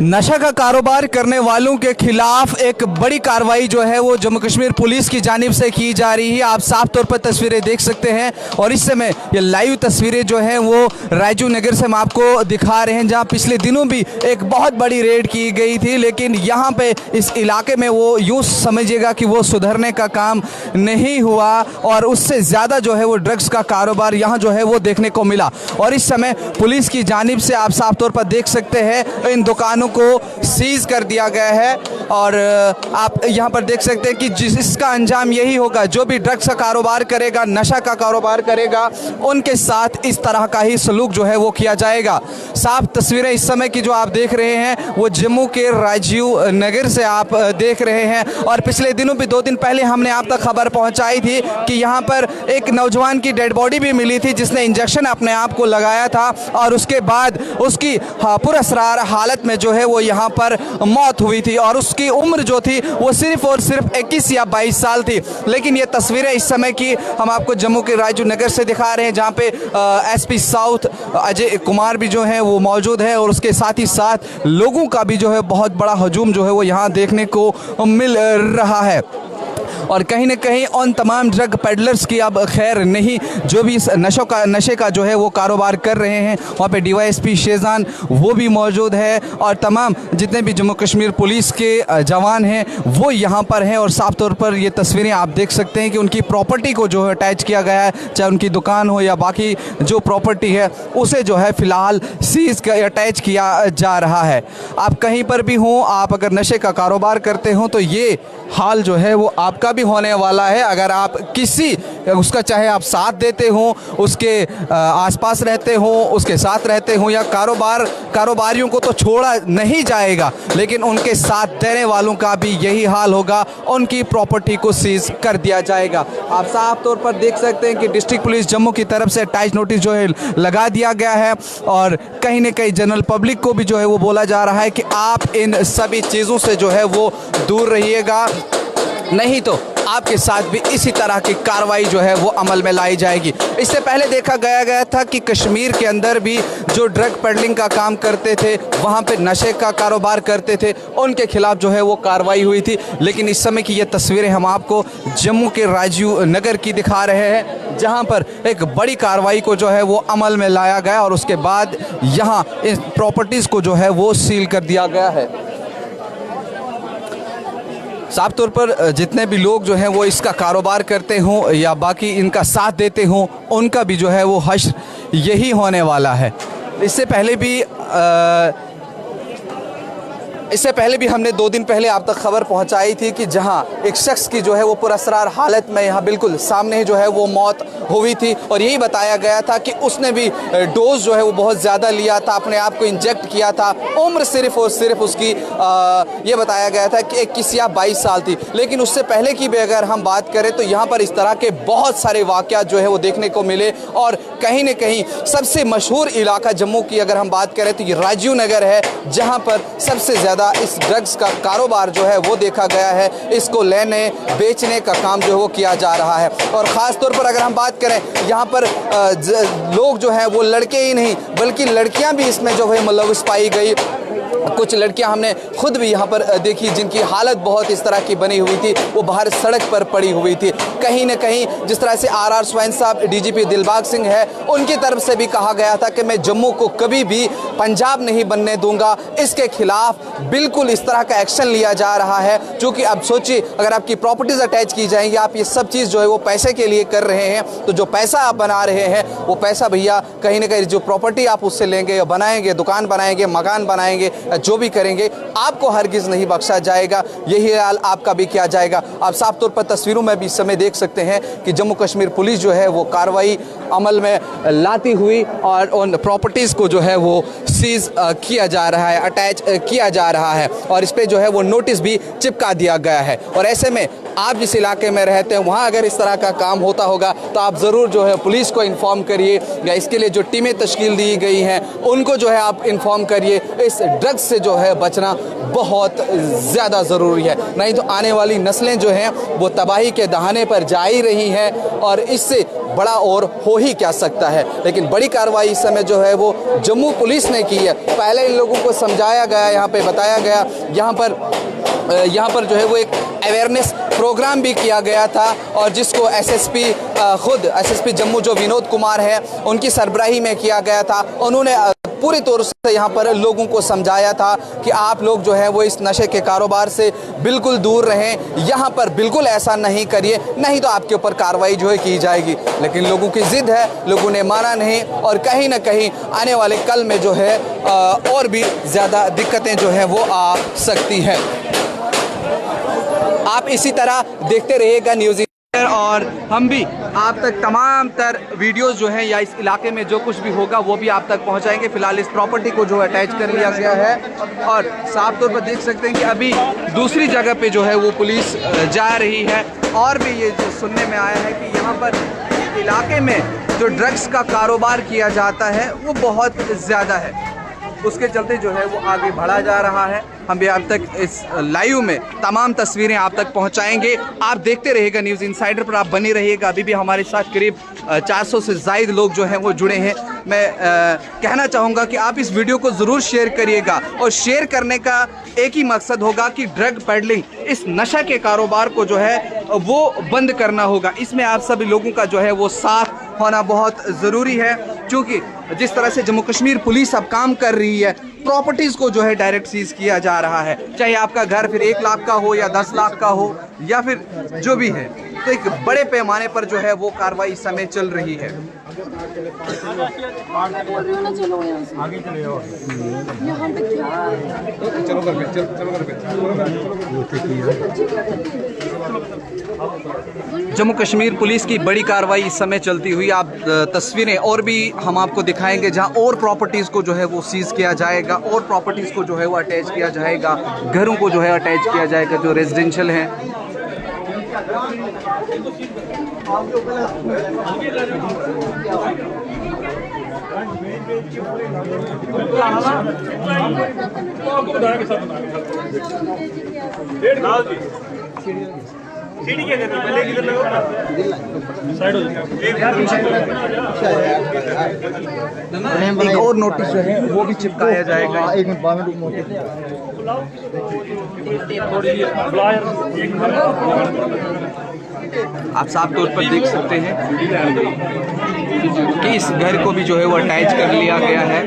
नशा का कारोबार करने वालों के खिलाफ एक बड़ी कार्रवाई जो है वो जम्मू कश्मीर पुलिस की जानिब से की जा रही है। आप साफ तौर पर तस्वीरें देख सकते हैं और इस समय ये लाइव तस्वीरें जो हैं वो राजू नगर से हम आपको दिखा रहे हैं, जहां पिछले दिनों भी एक बहुत बड़ी रेड की गई थी, लेकिन यहां पे इस इलाके में वो यूँ समझिएगा कि वो सुधरने का काम नहीं हुआ और उससे ज़्यादा जो है वो ड्रग्स का कारोबार यहाँ जो है वो देखने को मिला। और इस समय पुलिस की जानिब से आप साफ तौर पर देख सकते हैं इन दुकानों को सीज कर दिया गया है और आप यहाँ पर देख सकते हैं कि जिसका अंजाम यही होगा, जो भी ड्रग्स का कारोबार करेगा, नशा का कारोबार करेगा, उनके साथ इस तरह का ही सलूक जो है वो किया जाएगा। साफ तस्वीरें इस समय की जो आप देख रहे हैं वो जम्मू के राजीव नगर से आप देख रहे हैं और पिछले दिनों भी 2 दिन पहले हमने आप तक खबर पहुंचाई थी कि यहाँ पर एक नौजवान की डेड बॉडी भी मिली थी जिसने इंजेक्शन अपने आप को लगाया था और उसके बाद उसकी पुरअसरार हालत में जो है वो यहाँ पर मौत हुई थी और उसकी उम्र जो थी वो सिर्फ और सिर्फ 21 या 22 साल थी। लेकिन ये तस्वीरें इस समय की हम आपको जम्मू के राजू नगर से दिखा रहे हैं, जहाँ पे एसपी साउथ अजय कुमार भी जो है वो मौजूद है और उसके साथ ही साथ लोगों का भी जो है बहुत बड़ा हजूम जो है वो यहाँ देखने को मिल रहा है। और कहीं ना कहीं उन तमाम ड्रग पेडलर्स की अब खैर नहीं, जो भी इस नशे का जो है वो कारोबार कर रहे हैं, वहाँ पे डीवाईएसपी शेजान वो भी मौजूद है और तमाम जितने भी जम्मू कश्मीर पुलिस के जवान हैं वो यहाँ पर हैं। और साफ तौर पर ये तस्वीरें आप देख सकते हैं कि उनकी प्रॉपर्टी को जो है अटैच किया गया है, चाहे उनकी दुकान हो या बाकी जो प्रॉपर्टी है उसे जो है फ़िलहाल सीज कर अटैच किया जा रहा है। आप कहीं पर भी हों, आप अगर नशे का कारोबार करते हों तो ये हाल जो है वो आपका भी होने वाला है। अगर आप किसी उसका चाहे आप साथ देते हो, उसके आसपास रहते हो, उसके साथ रहते हो या कारोबारियों को तो छोड़ा नहीं जाएगा, लेकिन उनके साथ देने वालों का भी यही हाल होगा, उनकी प्रॉपर्टी को सीज कर दिया जाएगा। आप साफ तौर पर देख सकते हैं कि डिस्ट्रिक्ट पुलिस जम्मू की तरफ से अटैच नोटिस जो है लगा दिया गया है और कहीं ना कहीं जनरल पब्लिक को भी जो है वो बोला जा रहा है कि आप इन सभी चीज़ों से जो है वो दूर रहिएगा, नहीं तो आपके साथ भी इसी तरह की कार्रवाई जो है वो अमल में लाई जाएगी। इससे पहले देखा गया था कि कश्मीर के अंदर भी जो ड्रग पेडलिंग का काम करते थे, वहाँ पे नशे का कारोबार करते थे, उनके खिलाफ जो है वो कार्रवाई हुई थी। लेकिन इस समय की ये तस्वीरें हम आपको जम्मू के राजीव नगर की दिखा रहे हैं, जहाँ पर एक बड़ी कार्रवाई को जो है वो अमल में लाया गया और उसके बाद यहाँ इस प्रॉपर्टीज़ को जो है वो सील कर दिया गया है। साफ तौर पर जितने भी लोग जो हैं वो इसका कारोबार करते हों या बाकी इनका साथ देते हों, उनका भी जो है वो हश्र यही होने वाला है। इससे पहले भी हमने 2 दिन पहले आप तक खबर पहुंचाई थी कि जहां एक शख्स की जो है वो पुरअसरार हालत में यहाँ बिल्कुल सामने जो है वो मौत हुई थी और यही बताया गया था कि उसने भी डोज जो है वो बहुत ज़्यादा लिया था, अपने आप को इंजेक्ट किया था। उम्र सिर्फ और सिर्फ उसकी ये बताया गया था कि 21 या 22 साल थी। लेकिन उससे पहले की भी अगर हम बात करें तो यहाँ पर इस तरह के बहुत सारे वाक़यात जो है वो देखने को मिले और कहीं न कहीं सबसे मशहूर इलाका जम्मू की अगर हम बात करें तो ये राजीव नगर है, जहाँ पर सबसे ज़्यादा इस ड्रग्स का कारोबार जो है वो देखा गया है। इसको लेने बेचने का काम जो है वो किया जा रहा है और ख़ास तौर पर अगर हम बात करें यहाँ पर लोग जो हैं वो लड़के ही नहीं बल्कि लड़कियां भी इसमें जो है मुलविस पाई गई। कुछ लड़कियां हमने खुद भी यहाँ पर देखी जिनकी हालत बहुत इस तरह की बनी हुई थी, वो बाहर सड़क पर पड़ी हुई थी। कहीं न कहीं जिस तरह से आर स्वाइन साहब डीजीपी दिलबाग सिंह है, उनकी तरफ से भी कहा गया था कि मैं जम्मू को कभी भी पंजाब नहीं बनने दूंगा, इसके खिलाफ बिल्कुल इस तरह का एक्शन लिया जा रहा है। चूँकि अब सोचिए अगर आपकी प्रॉपर्टीज़ अटैच की जाएंगी, आप ये सब चीज़ जो है वो पैसे के लिए कर रहे हैं, तो जो पैसा आप बना रहे हैं वो पैसा भैया कहीं ना कहीं जो प्रॉपर्टी आप उससे लेंगे या बनाएंगे, दुकान बनाएंगे, मकान बनाएंगे, जो भी करेंगे आपको हरगिज़ नहीं बख्शा जाएगा। यही हाल आपका भी किया जाएगा। आप साफ तौर पर तस्वीरों में भी इस समय देख सकते हैं कि जम्मू कश्मीर पुलिस जो है वो कार्रवाई अमल में लाती हुई और उन प्रॉपर्टीज़ को जो है वो सीज किया जा रहा है, अटैच किया जा रहा है और इस पर जो है वो नोटिस भी चिपका दिया गया है। और ऐसे में आप जिस इलाके में रहते हैं वहाँ अगर इस तरह का काम होता होगा तो आप ज़रूर जो है पुलिस को इन्फॉर्म करिए या इसके लिए जो टीमें तश्कील दी गई हैं उनको जो है आप इन्फॉर्म करिए। इस ड्रग्स से जो है बचना बहुत ज़्यादा ज़रूरी है, नहीं तो आने वाली नस्लें जो हैं वो तबाही के दहाने पर जा ही रही हैं और इससे बड़ा और हो ही क्या सकता है। लेकिन बड़ी कार्रवाई इस समय जो है वो जम्मू पुलिस ने की है। पहले इन लोगों को समझाया गया, यहाँ पे बताया गया, यहाँ पर जो है वो एक अवेयरनेस प्रोग्राम भी किया गया था और जिसको एसएसपी जम्मू जो विनोद कुमार है उनकी सरबराही में किया गया था। उन्होंने पूरी तौर से यहाँ पर लोगों को समझाया था कि आप लोग जो है वो इस नशे के कारोबार से बिल्कुल दूर रहें, यहाँ पर बिल्कुल ऐसा नहीं करिए, नहीं तो आपके ऊपर कार्रवाई जो है की जाएगी। लेकिन लोगों की जिद है, लोगों ने माना नहीं और कहीं ना कहीं आने वाले कल में जो है और भी ज़्यादा दिक्कतें जो है वो आ सकती हैं। आप इसी तरह देखते रहिएगा न्यूज़ और हम भी आप तक तमाम तर वीडियोस जो हैं या इस इलाके में जो कुछ भी होगा वो भी आप तक पहुंचाएंगे। फिलहाल इस प्रॉपर्टी को जो अटैच कर लिया गया है और साफ तौर पर देख सकते हैं कि अभी दूसरी जगह पे जो है वो पुलिस जा रही है। और भी ये जो सुनने में आया है कि यहाँ पर इलाके में जो ड्रग्स का कारोबार किया जाता है वो बहुत ज़्यादा है, उसके चलते जो है वो आगे बढ़ा जा रहा है। हम भी आप तक इस लाइव में तमाम तस्वीरें आप तक पहुंचाएंगे। आप देखते रहिएगा न्यूज़ इनसाइडर पर, आप बने रहिएगा। अभी भी हमारे साथ करीब 400 से ज़ायद लोग जो हैं वो जुड़े हैं। मैं कहना चाहूँगा कि आप इस वीडियो को ज़रूर शेयर करिएगा और शेयर करने का एक ही मकसद होगा कि ड्रग पेडलिंग, इस नशा के कारोबार को जो है वो बंद करना होगा। इसमें आप सभी लोगों का जो है वो साथ होना बहुत ज़रूरी है, क्योंकि जिस तरह से जम्मू कश्मीर पुलिस अब काम कर रही है, प्रॉपर्टीज़ को जो है डायरेक्ट सीज किया जा रहा है, चाहे आपका घर फिर 1 लाख का हो या 10 लाख का हो या फिर जो भी है, तो एक बड़े पैमाने पर जो है वो कार्रवाई इस समय चल रही है। जम्मू कश्मीर पुलिस की बड़ी कार्रवाई इस समय चलती हुई आप तस्वीरें और भी हम आपको दिखाएंगे, जहां और प्रॉपर्टीज़ को जो है वो सीज किया जाएगा और प्रॉपर्टीज़ को जो है वो अटैच किया जाएगा, घरों को जो है अटैच किया जाएगा जो रेजिडेंशियल हैं। एक और नोटिस जो है वो भी चिपकाया जाएगा। आप साफ तौर पर देख सकते हैं कि इस घर को भी जो है वो अटैच कर लिया गया है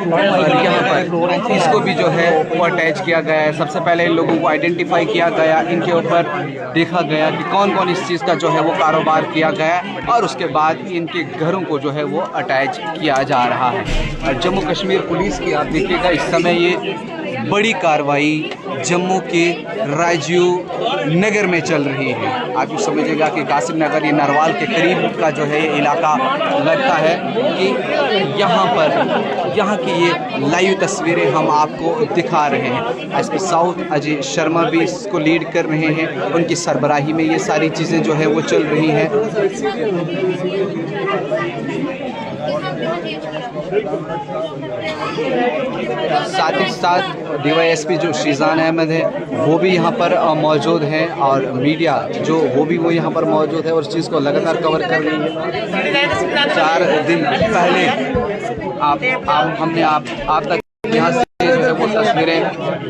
और यहाँ पर इसको भी जो है वो अटैच किया गया है। सबसे पहले इन लोगों को आइडेंटिफाई किया गया, इनके ऊपर देखा गया कि कौन कौन इस चीज़ का जो है वो कारोबार किया गया और उसके बाद इनके घरों को जो है वो अटैच किया जा रहा है। और जम्मू कश्मीर पुलिस की आप देखिएगा इस समय ये बड़ी कार्रवाई जम्मू के राजीव नगर में चल रही है। आप ये समझिएगा कि कासिम नगर, ये नरवाल के करीब का जो है ये इलाका लगता है कि यहाँ की ये लाइव तस्वीरें हम आपको दिखा रहे हैं। एसपी साउथ अजय शर्मा भी इसको लीड कर रहे हैं, उनकी सरबराही में ये सारी चीज़ें जो है वो चल रही हैं। साथ ही साथ डीवाईएसपी जो शीजान अहमद है वो भी यहाँ पर मौजूद हैं और मीडिया जो वो यहाँ पर मौजूद है और इस चीज़ को लगातार कवर कर रही है। 4 दिन पहले हमने आप तक यहाँ से जो है वो तस्वीरें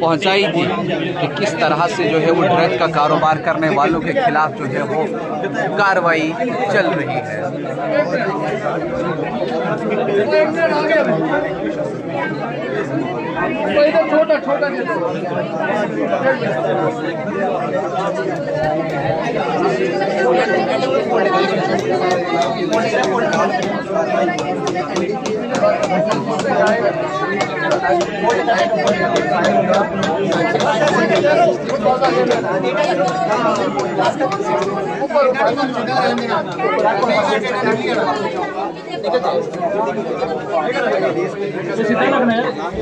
पहुँचाई थी कि किस तरह से जो है वो ड्रग का कारोबार करने वालों के खिलाफ जो है वो कार्रवाई चल रही है।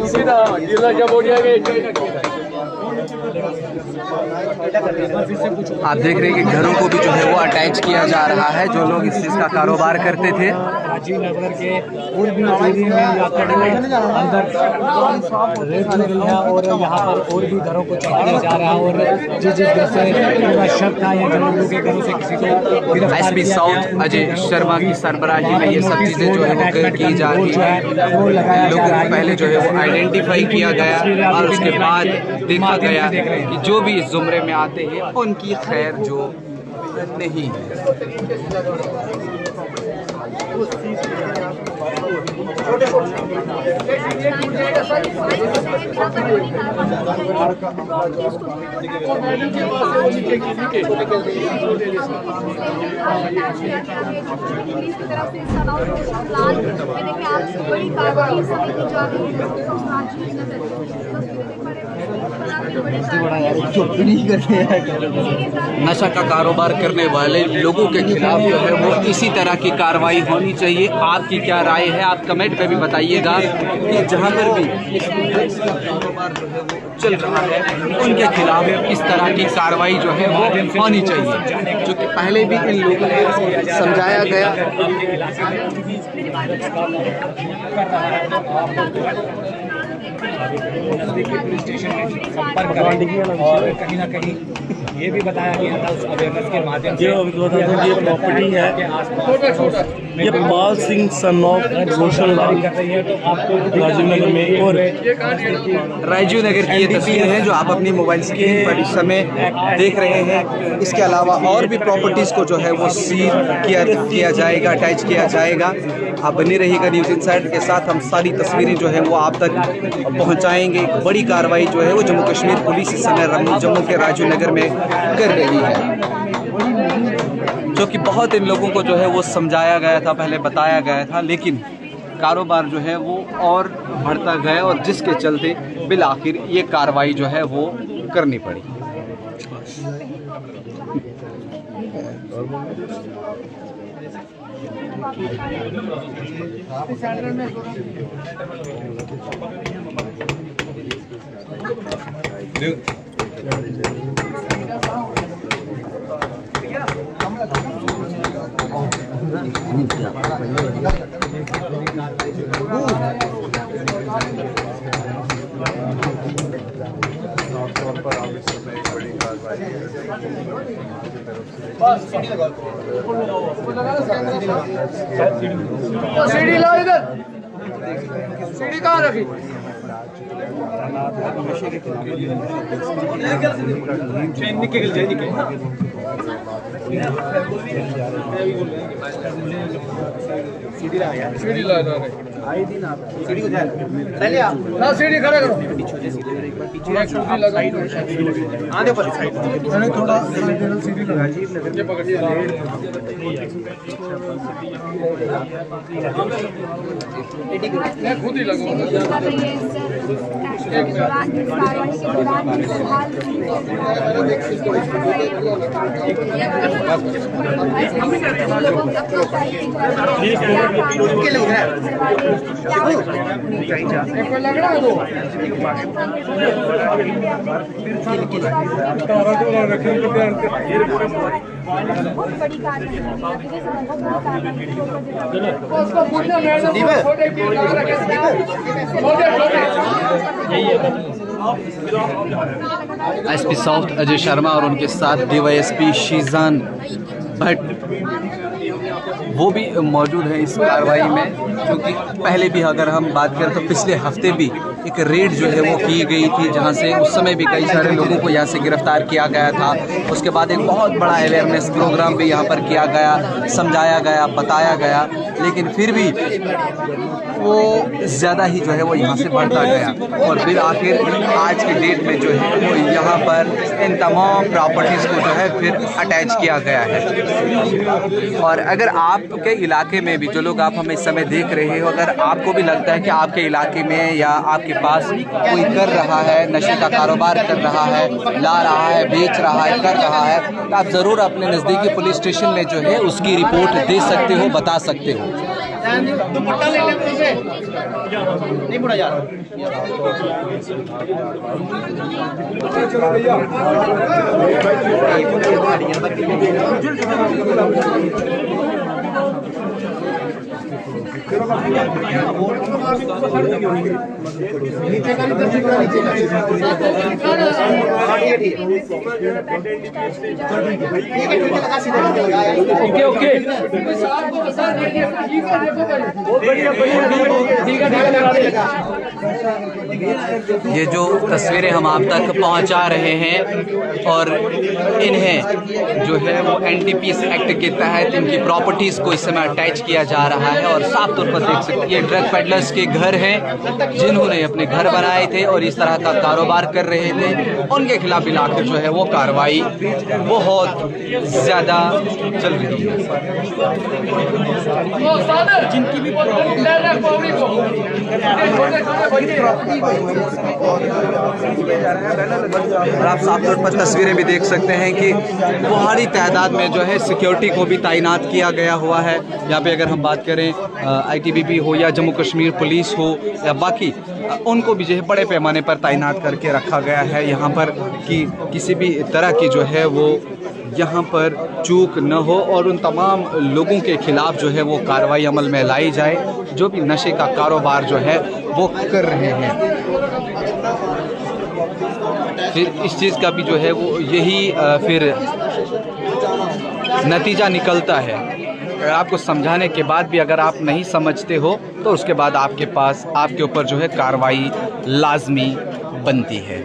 सीधा जब हो जाएगा आप देख रहे हैं कि घरों को भी जो है वो अटैच किया जा रहा है। जो लोग इस चीज़ का कारोबार करते थे, राजीव नगर के और भी एरिया में अंदर रेड लगी है और यहाँ पर और भी घरों को चेक किया जा रहा है और जिस घर से पूरा शक था या लोगों के घरों से किसी को एसपी साउथ अजय शर्मा की सरबराही में ये सब चीज़ें जो है वो की जा रही है। लोगों को पहले जो है वो आइडेंटिफाई किया गया और उसके बाद देखा गया कि जो भी इस जुमरे में आते हैं उनकी खैर जो नहीं है। नशा का कारोबार करने वाले लोगों के खिलाफ जो है वो इसी तरह की कार्रवाई होनी चाहिए। आपकी क्या राय है, आप कमेंट में भी बताइएगा कि जहां पर भी कारोबार जो है वो चल रहा है उनके खिलाफ इस तरह की कार्रवाई जो है वो होनी चाहिए। जो कि पहले भी इन लोगों को समझाया गया। पुलिस स्टेशन में संपर्क करें और कहीं ना कहीं ये भी बताया गया था उस अवेयरनेस के माध्यम से। ये प्रॉपर्टी है, ये पाल सिंह सन ऑफ रोशन लाल राजीव नगर में। और राजीव नगर की ये तस्वीर है जो आप अपनी मोबाइल स्क्रीन पर इस समय देख रहे हैं। इसके अलावा और भी प्रॉपर्टीज़ को जो है वो सील किया जाएगा, अटैच किया जाएगा। आप बने रहिएगा न्यूज़ इनसाइड के साथ। हम सारी तस्वीरें जो है वो आप तक पहुंचाएंगे। बड़ी कार्रवाई जो है वो जम्मू कश्मीर पुलिस इस समय जम्मू के राजीव नगर में कर रही है, जो कि बहुत इन लोगों को जो है वो समझाया गया था, पहले बताया गया था, लेकिन कारोबार जो है वो और बढ़ता गया और जिसके चलते बिल आखिर ये कार्रवाई जो है वो करनी पड़ी। सीढ़ी लो इधर, सीढ़ी कहाँ रखी? सीढ़ी ला सीढ़ी खड़ा करो। थोड़ा सीढ़ी खुद ही लगो। लग रहा है वो एसपी साउथ अजय शर्मा और उनके साथ डीवाईएसपी शीजान भट्ट वो भी मौजूद है इस कार्रवाई में। क्योंकि पहले भी अगर हम बात करें तो पिछले हफ्ते भी एक रेड जो है वो की गई थी, जहां से उस समय भी कई सारे लोगों को यहां से गिरफ्तार किया गया था। उसके बाद एक बहुत बड़ा अवेयरनेस प्रोग्राम भी यहां पर किया गया, समझाया गया, बताया गया, लेकिन फिर भी वो ज़्यादा ही जो है वो यहाँ से बढ़ता गया और फिर आखिर आज की डेट में जो है वो यहाँ पर इन तमाम प्रॉपर्टीज़ को जो है फिर अटैच किया गया है। और अगर आपके इलाके में भी जो लोग आप हमें इस समय देख रहे हो, अगर आपको भी लगता है कि आपके इलाके में या आपके पास कोई कर रहा है, नशे का कारोबार कर रहा है, ला रहा है, बेच रहा है, कर रहा है, तो आप ज़रूर अपने नज़दीकी पुलिस स्टेशन में जो है उसकी रिपोर्ट दे सकते हो, बता सकते हो। दुपट्टा ले ले मुझसे नहीं मुड़ा यार चलो भैया नीचे का नीचे ओके ओके ये जो तस्वीरें हम आप तक पहुंचा रहे हैं और इन्हें जो है वो एनडीपीएस एक्ट के तहत इनकी प्रॉपर्टीज़ को इस समय अटैच किया जा रहा है और साफ तौर पर देख सकते हैं ये ड्रग पेडलर्स के घर हैं जिन्होंने अपने घर बनाए थे और इस तरह का कारोबार कर रहे थे। उनके खिलाफ इलाके जो है वो कार्रवाई बहुत ज़्यादा चल रही है। और आप साफ तौर पर तस्वीरें भी देख सकते हैं कि भारी तादाद में जो है सिक्योरिटी को भी तैनात किया गया हुआ है। यहाँ पे अगर हम बात करें आईटीबीपी हो या जम्मू कश्मीर पुलिस हो या बाकी उनको भी जो है बड़े पैमाने पर तैनात करके रखा गया है यहाँ पर कि किसी भी तरह की जो है वो यहाँ पर चूक न हो और उन तमाम लोगों के खिलाफ जो है वो कार्रवाई अमल में लाई जाए जो भी नशे का कारोबार जो है वो कर रहे हैं। फिर इस चीज़ का भी जो है वो यही फिर नतीजा निकलता है। आपको समझाने के बाद भी अगर आप नहीं समझते हो तो उसके बाद आपके ऊपर जो है कार्रवाई लाजमी बनती है।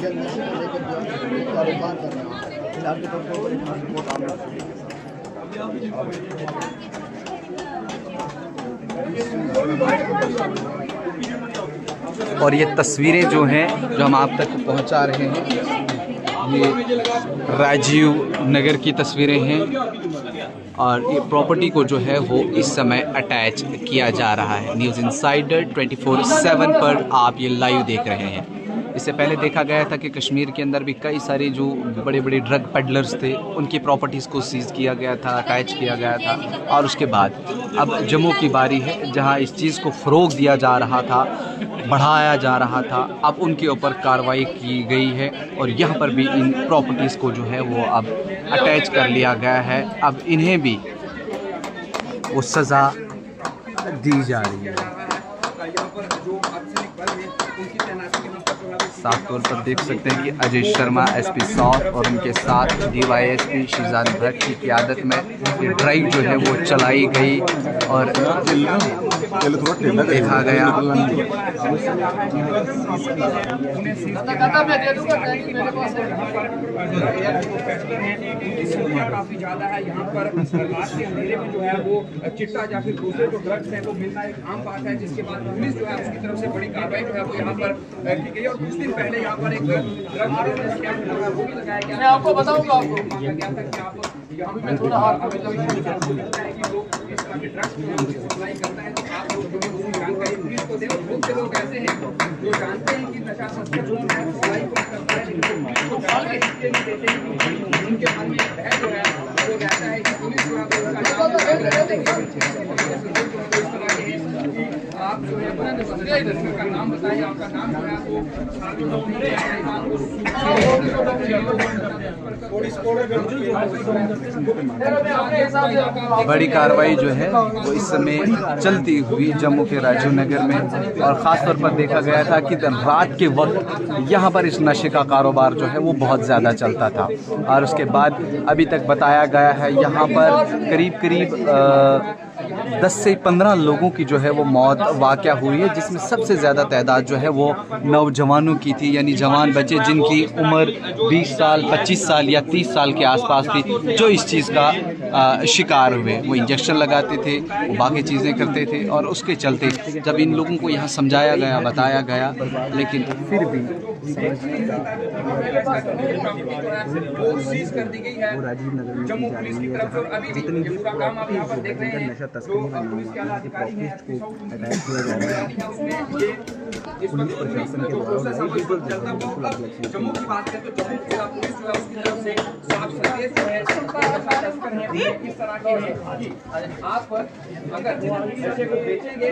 और ये तस्वीरें जो हैं जो हम आप तक पहुंचा रहे हैं ये राजीव नगर की तस्वीरें हैं और ये प्रॉपर्टी को जो है वो इस समय अटैच किया जा रहा है। न्यूज़ इनसाइडर 24/7 पर आप ये लाइव देख रहे हैं। इससे पहले देखा गया था कि कश्मीर के अंदर भी कई सारे जो बड़े बड़े ड्रग पेडलर्स थे उनकी प्रॉपर्टीज़ को सीज़ किया गया था, अटैच किया गया था और उसके बाद अब जम्मू की बारी है जहां इस चीज़ को फ़रोग दिया जा रहा था, बढ़ाया जा रहा था। अब उनके ऊपर कार्रवाई की गई है और यहाँ पर भी इन प्रॉपर्टीज़ को जो है वो अब अटैच कर लिया गया है। अब इन्हें भी वो सज़ा दी जा रही है। साफ तौर पर देख सकते हैं कि अजय शर्मा एसपी साउथ और उनके साथ डीवाईएसपी शिजान भट्ट की क़ियादत में ये ड्राइव जो है वो चलाई गई और देखा गया काफी ज्यादा है यहाँ पर। रात के अंधेरे में जो है वो चिट्टा या फिर दूसरे जो ड्रग्स है वो मिलना एक आम बात है, जिसके बाद पुलिस जो है उसकी तरफ से बड़ी कार्रवाई जो है वो यहाँ पर की गई। और कुछ दिन पहले यहाँ पर एक ड्रग वो भी लगाया गया। मैं आपको बताऊंगा आपको यहाँ पे मैं थोड़ा हाथ कि लोग इस तरह के ड्रग्स सप्लाई करता है तो आप लोग जानकारी पुलिस को दें। बहुत से लोग ऐसे हैं जो जानते हैं कि नशा तस्कर जो है सप्लाई को करता है लेकिन पुलिस को साल के हिस्से नहीं देते हैं। उनके मन में भय जो है वो रहता है कि पुलिस जो है आप जो है का नाम बताइए, आपका नाम जो है बड़ी कार्रवाई जो है वो इस समय चलती हुई जम्मू के राजीव नगर में और ख़ास तौर पर देखा गया था कि रात के वक्त यहाँ पर इस नशे का कारोबार जो है वो बहुत ज़्यादा चलता था। और उसके बाद अभी तक बताया गया है यहाँ पर करीब 10 से 15 लोगों की जो है वो मौत वाक़या हुई है, जिसमें सबसे ज़्यादा तादाद जो है वो नौजवानों की थी, यानी जवान बच्चे जिनकी उम्र 20 साल 25 साल या 30 साल के आसपास थी, जो इस चीज़ का शिकार हुए। वो इंजेक्शन लगाते थे, वो बाकी चीज़ें करते थे और उसके चलते जब इन लोगों को यहाँ समझाया गया, बताया गया, लेकिन फिर भी सीज कर दी गई है जम्मू पुलिस की तरफ से। और अभी भी ये पूरा काम आप यहाँ पर देख रहे हैं जो पुलिस के आला अधिकारी हैं इस वक्त पुलिस का जो प्रोसेस है वो इस वक्त चलता हुआ। अब जम्मू की बात करें तो जम्मू पुलिस जो है उसकी तरफ से साफ संदेश जो है तस्कर हैं किस तरह के हैं कि आप अगर नशे को बेचेंगे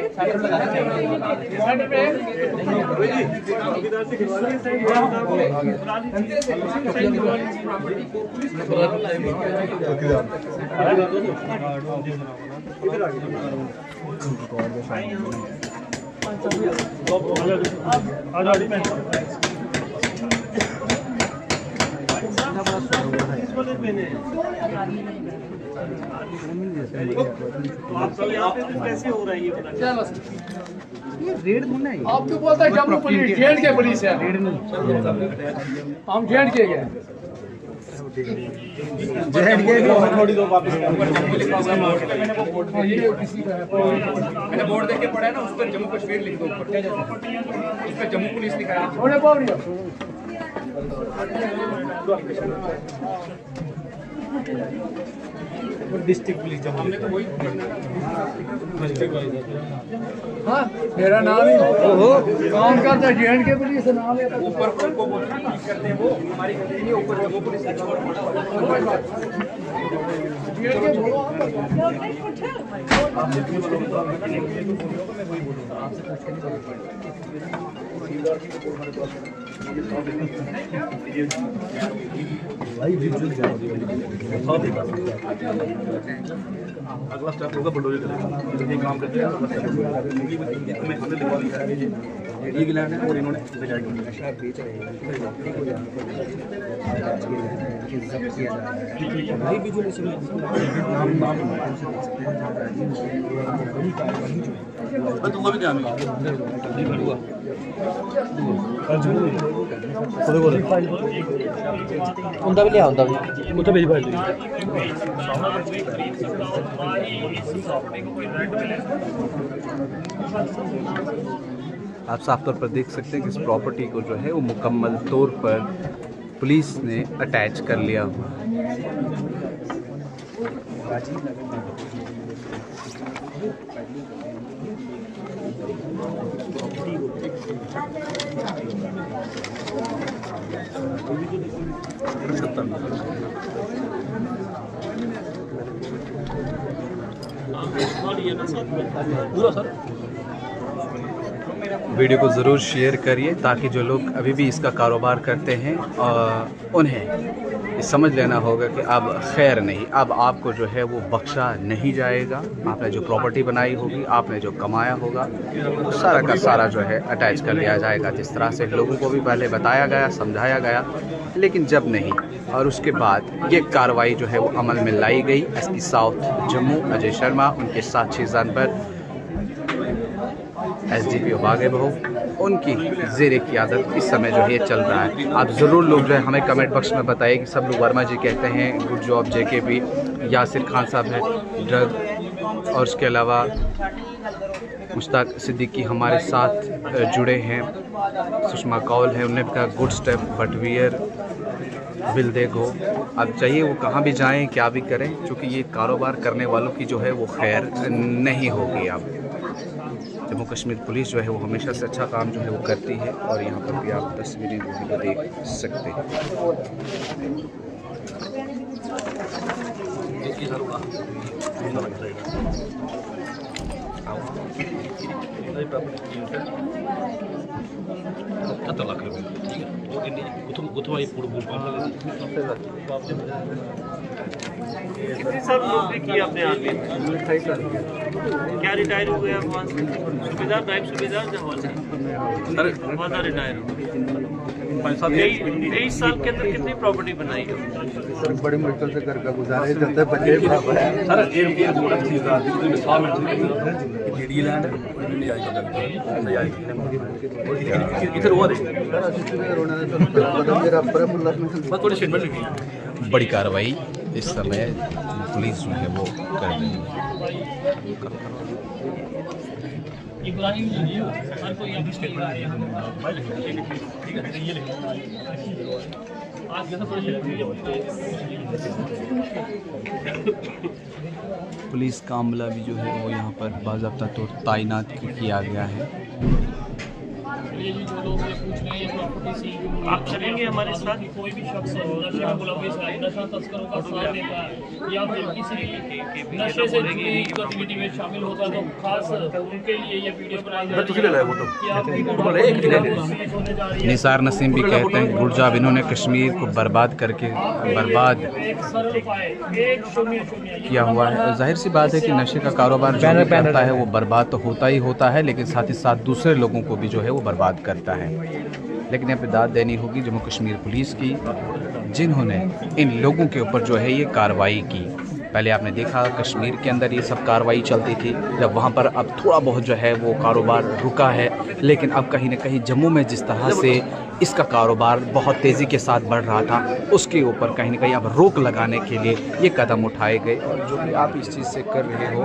कैसे हो रहा है ये रेड होना है। आप क्यों बोलते हैं जम्मू पुलिस जेल के पुलिस है? रेड नहीं, हम जेल के गए मैंने बोर्ड देख के पढ़ा है ना, उस पर जम्मू कश्मीर लिख दो, उस पर जम्मू पुलिस लिखा है। डिस्ट्रिक्ट पुलिस हमने तो वही हाँ मेरा नाम ही काम करता है जेल के पुलिस नाम है। ऊपर उनको बोलना क्लिक करते हैं, वो हमारी गलती नहीं है, ऊपर जम्मू पुलिस अगला स्टेप होगा बुलडोजर करेगा, ये काम करते हैं। हमें लिखवा दिया है ये लैंड है और इन्होंने बेच रहे आप साफ तौर पर देख सकते हैं कि इस प्रॉपर्टी को जो है वो मुकम्मल तौर पर पुलिस ने अटैच कर लिया हुआ है। पूरा सर वीडियो को ज़रूर शेयर करिए ताकि जो लोग अभी भी इसका कारोबार करते हैं उन्हें समझ लेना होगा कि अब खैर नहीं, अब आपको जो है वो बख्शा नहीं जाएगा। आपने जो प्रॉपर्टी बनाई होगी, आपने जो कमाया होगा, वो सारा का सारा जो है अटैच कर लिया जाएगा। जिस तरह से लोगों को भी पहले बताया गया, समझाया गया, लेकिन जब नहीं, और उसके बाद ये कार्रवाई जो है वो अमल में लाई गई। एसपी साउथ जम्मू अजय शर्मा, उनके साथी जानवर एसडीपी बागे बहू, उनकी ज़ेर क़ियादत इस समय जो है ये चल रहा है। आप ज़रूर लोग जो है हमें कमेंट बॉक्स में बताइए कि सब लोग वर्मा जी कहते हैं good job JKP, Yasir Khan साहब है ड्रग, और उसके अलावा मुश्ताक सिद्दीकी हमारे साथ जुड़े हैं, सुषमा कौल है, उन्होंने भी कहा good step but where will they go. अब चाहिए वो कहाँ भी जाएं, क्या भी करें, क्योंकि ये कारोबार करने वालों की जो है वो खैर नहीं होगी। अब जम्मू कश्मीर पुलिस जो है वो हमेशा से अच्छा काम जो है वो करती है, और यहाँ पर भी आप तस्वीरें जो है वो देख सकते हैं। कितने साल नौकरी की आपने आगे? 28 साल। क्या रिटायर हुए आप वहाँ से? सूबेदार, नायब सूबेदार या हवलदार रिटायर हो? 23 साल के अंदर कितनी प्रॉपर्टी बनाई है? सर बड़ी मुश्किल से घर का गुजारा चलता है, बच्चे बड़ी कार्रवाई इस समय पुलिस जो है वो कर रही पुलिस का अमला भी जो है वो यहाँ पर बाज़ाब्ता तौर तैनात किया गया है। ये भी जो लोग ये पूछ रहे हैं ये प्रॉपर्टी सील आप चलेंगे हमारे साथ? कोई भी शख्स नशे में मुलविस है, नशा तस्करों का साथ देता है या फिर किसी नशे से जुड़ी गतिविधि में शामिल होता है, तो खास उनके लिए ये वीडियो बनाई जा रही है। निसार नसीम भी कहते हैं गुरजाब इन्होंने कश्मीर को बर्बाद करके बर्बाद किया हुआ है। और जाहिर सी बात है कि नशे का कारोबार जो भी करता है वो बर्बाद तो होता ही होता है, लेकिन साथ ही साथ दूसरे लोगों को भी जो है वो बर्बाद करता है। लेकिन यहाँ पे दाद देनी होगी जम्मू कश्मीर पुलिस की, जिन्होंने इन लोगों के ऊपर जो है ये कार्रवाई की। पहले आपने देखा कश्मीर के अंदर ये सब कार्रवाई चलती थी, जब वहाँ पर अब थोड़ा बहुत जो है वो कारोबार रुका है, लेकिन अब कहीं ना कहीं जम्मू में जिस तरह से इसका कारोबार बहुत तेज़ी के साथ बढ़ रहा था, उसके ऊपर कहीं ना कहीं अब रोक लगाने के लिए ये कदम उठाए गए। और जो भी आप इस चीज़ से कर रहे हो,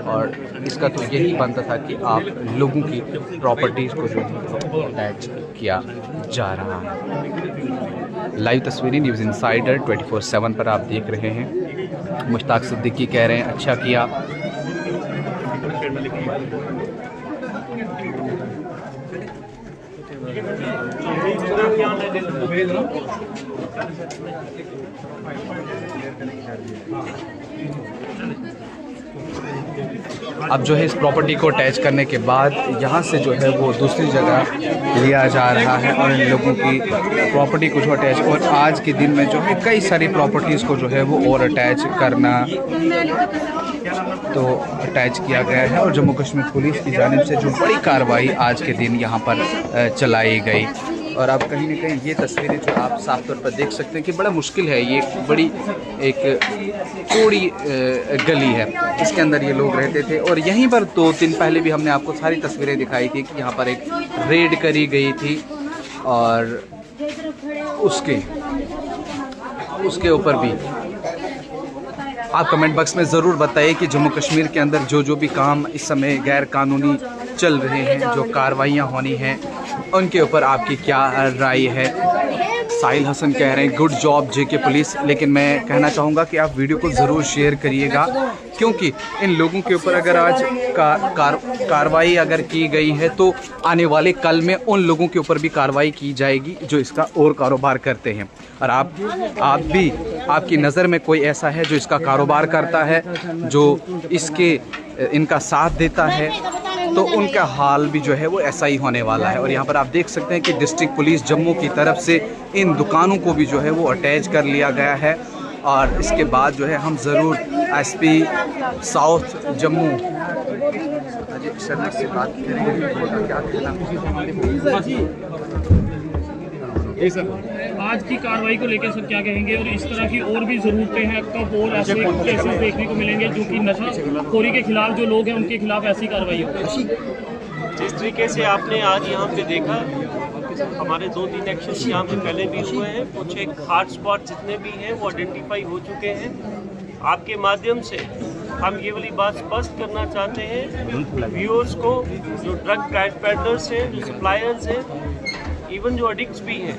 और इसका तो यही बनता था कि आप लोगों की प्रॉपर्टीज़ को जो है अटैच किया जा रहा है। लाइव तस्वीरें न्यूज़ इनसाइडर 24/7 पर आप देख रहे हैं। मुश्ताक सिद्दीकी कह रहे हैं अच्छा किया। अब जो है इस प्रॉपर्टी को अटैच करने के बाद यहाँ से जो है वो दूसरी जगह लिया जा रहा है और इन लोगों की प्रॉपर्टी को जो अटैच, और आज के दिन में जो है कई सारी प्रॉपर्टीज़ को जो है वो और अटैच करना तो अटैच किया गया है। और जम्मू कश्मीर पुलिस की जानिब से जो बड़ी कार्रवाई आज के दिन यहाँ पर चलाई गई। और आप कहीं ना कहीं ये तस्वीरें जो आप साफ तौर पर देख सकते हैं कि बड़ा मुश्किल है, ये बड़ी एक चौड़ी गली है, इसके अंदर ये लोग रहते थे। और यहीं पर 2 दिन पहले भी हमने आपको सारी तस्वीरें दिखाई थी कि यहाँ पर एक रेड करी गई थी, और उसके ऊपर भी आप कमेंट बॉक्स में ज़रूर बताइए कि जम्मू कश्मीर के अंदर जो भी काम इस समय गैर कानूनी चल रहे हैं, जो कार्रवाइयाँ होनी हैं, उनके ऊपर आपकी क्या राय है। साहिल हसन कह रहे हैं गुड जॉब जेके पुलिस, लेकिन मैं कहना चाहूँगा कि आप वीडियो को ज़रूर शेयर करिएगा, क्योंकि इन लोगों के ऊपर अगर आज कार्रवाई अगर की गई है तो आने वाले कल में उन लोगों के ऊपर भी कार्रवाई की जाएगी जो इसका और कारोबार करते हैं। और आप भी, आपकी नज़र में कोई ऐसा है जो इसका कारोबार करता है, जो इनका साथ देता है, तो उनका हाल भी जो है वो ऐसा ही होने वाला है। और यहाँ पर आप देख सकते हैं कि डिस्ट्रिक्ट पुलिस जम्मू की तरफ से इन दुकानों को भी जो है वो अटैच कर लिया गया है। और इसके बाद जो है हम ज़रूर एसपी साउथ जम्मू अजय शर्मा से बात करेंगे। क्या आज की कार्रवाई को लेकर सर क्या कहेंगे, और इस तरह की और भी ज़रूरतें हैं, कब और ऐसे केसेस देखने को मिलेंगे जो कि नशाखोरी के खिलाफ जो लोग हैं उनके खिलाफ ऐसी कार्रवाई होगी? जिस तरीके से आपने आज यहाँ पे देखा, हमारे 2-3 एक्शन यहाँ पे पहले भी हुए हैं, कुछ एक हॉट स्पॉट जितने भी हैं वो आइडेंटिफाई हो चुके हैं। आपके माध्यम से हम ये वाली बात स्पष्ट करना चाहते हैं व्यूअर्स को, जो ड्रग पेडलर्स हैं, जो सप्लायर्स हैं, इवन जो एडिक्ट्स भी हैं,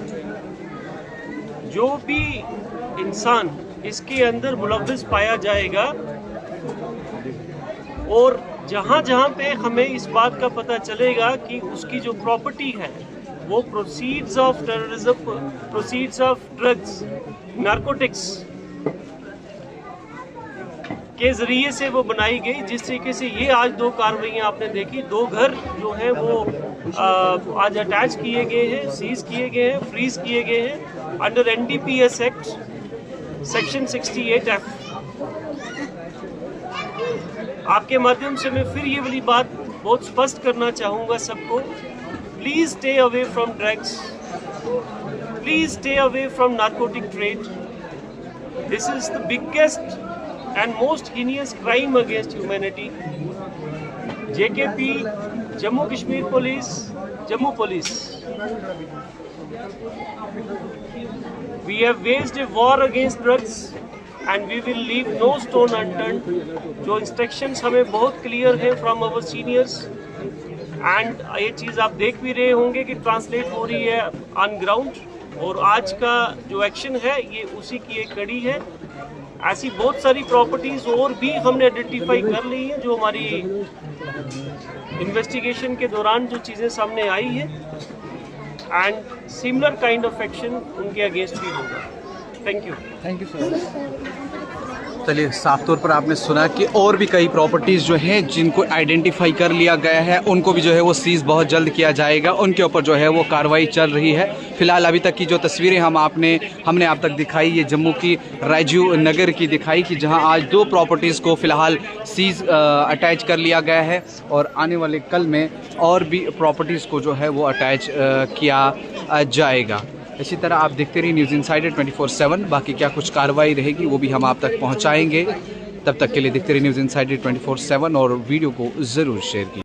जो भी इंसान इसके अंदर मुलव्विस पाया जाएगा, और जहाँ जहाँ पे हमें इस बात का पता चलेगा कि उसकी जो प्रॉपर्टी है वो proceeds of terrorism, proceeds of drugs, narcotics के ज़रिए से वो बनाई गई। जिस तरीके से ये आज 2 कार्रवाइयाँ आपने देखी, 2 घर जो हैं वो आज अटैच किए गए हैं, सीज किए गए हैं, फ्रीज किए गए हैं under NDPS act section 68F। आपके माध्यम से मैं फिर ये वाली बात बहुत स्पष्ट करना चाहूँगा सबको, please stay away from drugs, please stay away from narcotic trade. This is the biggest and most heinous crime against humanity. JKP, Jammu Kashmir Police, Jammu Police. We have waged a war against drugs and we will leave no stone unturned. जो instructions हमें बहुत clear है from our seniors, and ये चीज़ आप देख भी रहे होंगे कि translate हो रही है on ground, और आज का जो एक्शन है ये उसी की एक कड़ी है। ऐसी बहुत सारी प्रॉपर्टीज़ और भी हमने आइडेंटिफाई कर ली हैं, जो हमारी इन्वेस्टिगेशन के दौरान जो चीज़ें सामने आई हैं, and similar kind of action उनके अगेंस्ट भी होगा। Thank you. Thank you sir. चलिए, साफ तौर पर आपने सुना कि और भी कई प्रॉपर्टीज़ जो हैं जिनको आइडेंटिफाई कर लिया गया है, उनको भी जो है वो सीज़ बहुत जल्द किया जाएगा। उनके ऊपर जो है वो कार्रवाई चल रही है। फ़िलहाल अभी तक की जो तस्वीरें हमने आप तक दिखाई, ये जम्मू की राजीव नगर की दिखाई कि जहां आज 2 प्रॉपर्टीज़ को फ़िलहाल सीज़ अटैच कर लिया गया है और आने वाले कल में और भी प्रॉपर्टीज़ को जो है वो अटैच किया जाएगा। इसी तरह आप देखते रहिए न्यूज़ इनसाइडर 24/7। बाकी क्या कुछ कार्रवाई रहेगी वो भी हम आप तक पहुंचाएंगे। तब तक के लिए देखते रहिए न्यूज़ इनसाइडर 24/7 और वीडियो को ज़रूर शेयर कीजिए।